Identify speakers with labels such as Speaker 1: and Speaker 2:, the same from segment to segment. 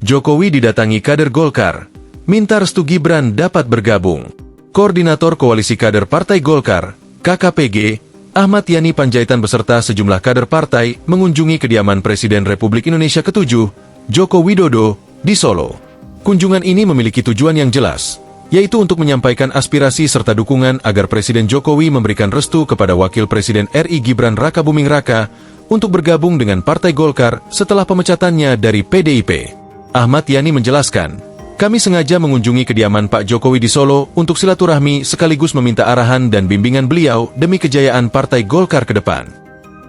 Speaker 1: Jokowi didatangi kader Golkar, minta restu Gibran dapat bergabung. Koordinator Koalisi Kader Partai Golkar, KKPG, Ahmad Yani Panjaitan beserta sejumlah kader partai mengunjungi kediaman Presiden Republik Indonesia ke-7, Joko Widodo, di Solo. Kunjungan ini memiliki tujuan yang jelas, yaitu untuk menyampaikan aspirasi serta dukungan agar Presiden Jokowi memberikan restu kepada Wakil Presiden RI Gibran Rakabuming Raka untuk bergabung dengan Partai Golkar setelah pemecatannya dari PDIP. Ahmad Yani menjelaskan, kami sengaja mengunjungi kediaman Pak Jokowi di Solo untuk silaturahmi sekaligus meminta arahan dan bimbingan beliau demi kejayaan Partai Golkar ke depan.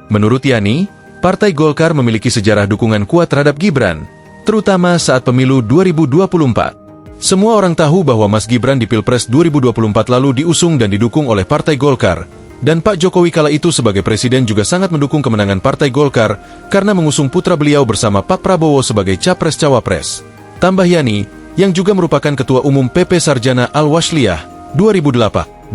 Speaker 1: Menurut Yani, Partai Golkar memiliki sejarah dukungan kuat terhadap Gibran, terutama saat pemilu 2024. Semua orang tahu bahwa Mas Gibran di Pilpres 2024 lalu diusung dan didukung oleh Partai Golkar, dan Pak Jokowi kala itu sebagai Presiden juga sangat mendukung kemenangan Partai Golkar karena mengusung putra beliau bersama Pak Prabowo sebagai Capres-Cawapres. Tambah Yani, yang juga merupakan Ketua Umum PP Sarjana Al-Wasliyah 2018.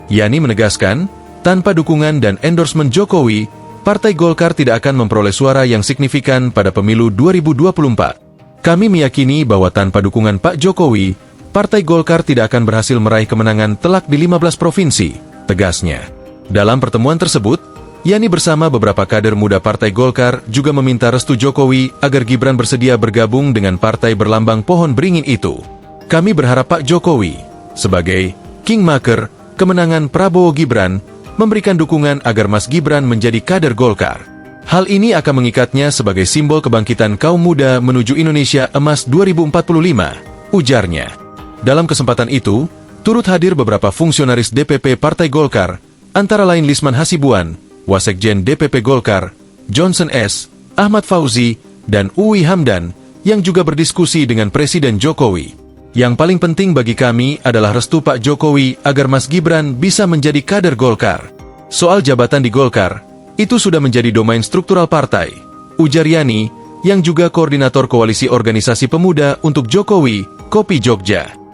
Speaker 1: Yani menegaskan, tanpa dukungan dan endorsement Jokowi, Partai Golkar tidak akan memperoleh suara yang signifikan pada pemilu 2024. Kami meyakini bahwa tanpa dukungan Pak Jokowi, Partai Golkar tidak akan berhasil meraih kemenangan telak di 15 provinsi, tegasnya. Dalam pertemuan tersebut, Yani bersama beberapa kader muda Partai Golkar juga meminta restu Jokowi agar Gibran bersedia bergabung dengan partai berlambang pohon beringin itu. Kami berharap Pak Jokowi, sebagai kingmaker kemenangan Prabowo Gibran, memberikan dukungan agar Mas Gibran menjadi kader Golkar. Hal ini akan mengikatnya sebagai simbol kebangkitan kaum muda menuju Indonesia Emas 2045, ujarnya. Dalam kesempatan itu, turut hadir beberapa fungsionaris DPP Partai Golkar, antara lain Lisman Hasibuan, Wasekjen DPP Golkar, Johnson S., Ahmad Fauzi, dan Uwi Hamdan, yang juga berdiskusi dengan Presiden Jokowi. Yang paling penting bagi kami adalah restu Pak Jokowi agar Mas Gibran bisa menjadi kader Golkar. Soal jabatan di Golkar, itu sudah menjadi domain struktural partai, ujar Yani, yang juga koordinator Koalisi Organisasi Pemuda untuk Jokowi, Kopi Jogja.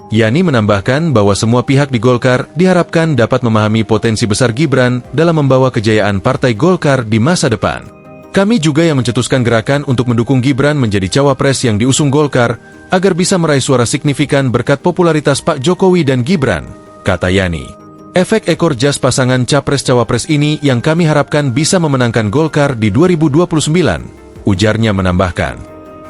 Speaker 1: Yani menambahkan bahwa semua pihak di Golkar diharapkan dapat memahami potensi besar Gibran dalam membawa kejayaan Partai Golkar di masa depan. Kami juga yang mencetuskan gerakan untuk mendukung Gibran menjadi cawapres yang diusung Golkar agar bisa meraih suara signifikan berkat popularitas Pak Jokowi dan Gibran, kata Yani. Efek ekor jas pasangan capres-cawapres ini yang kami harapkan bisa memenangkan Golkar di 2029, ujarnya menambahkan.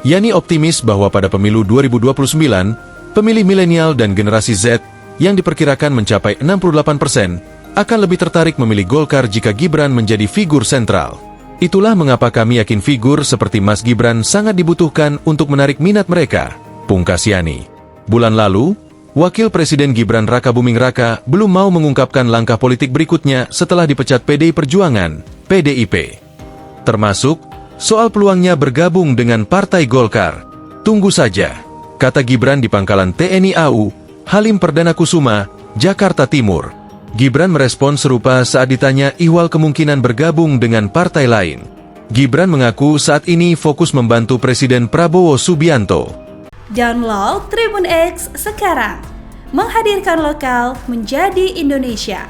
Speaker 1: Yani optimis bahwa pada pemilu 2029, pemilih milenial dan generasi Z yang diperkirakan mencapai 68% akan lebih tertarik memilih Golkar jika Gibran menjadi figur sentral. Itulah mengapa kami yakin figur seperti Mas Gibran sangat dibutuhkan untuk menarik minat mereka, pungkas Yani. Bulan lalu, Wakil Presiden Gibran Rakabuming Raka belum mau mengungkapkan langkah politik berikutnya setelah dipecat PDI Perjuangan, PDIP. Termasuk, soal peluangnya bergabung dengan Partai Golkar. Tunggu saja, kata Gibran di pangkalan TNI AU, Halim Perdana Kusuma, Jakarta Timur. Gibran merespon serupa saat ditanya ihwal kemungkinan bergabung dengan partai lain. Gibran mengaku saat ini fokus membantu Presiden Prabowo Subianto.
Speaker 2: Download Tribun X sekarang, menghadirkan lokal menjadi Indonesia.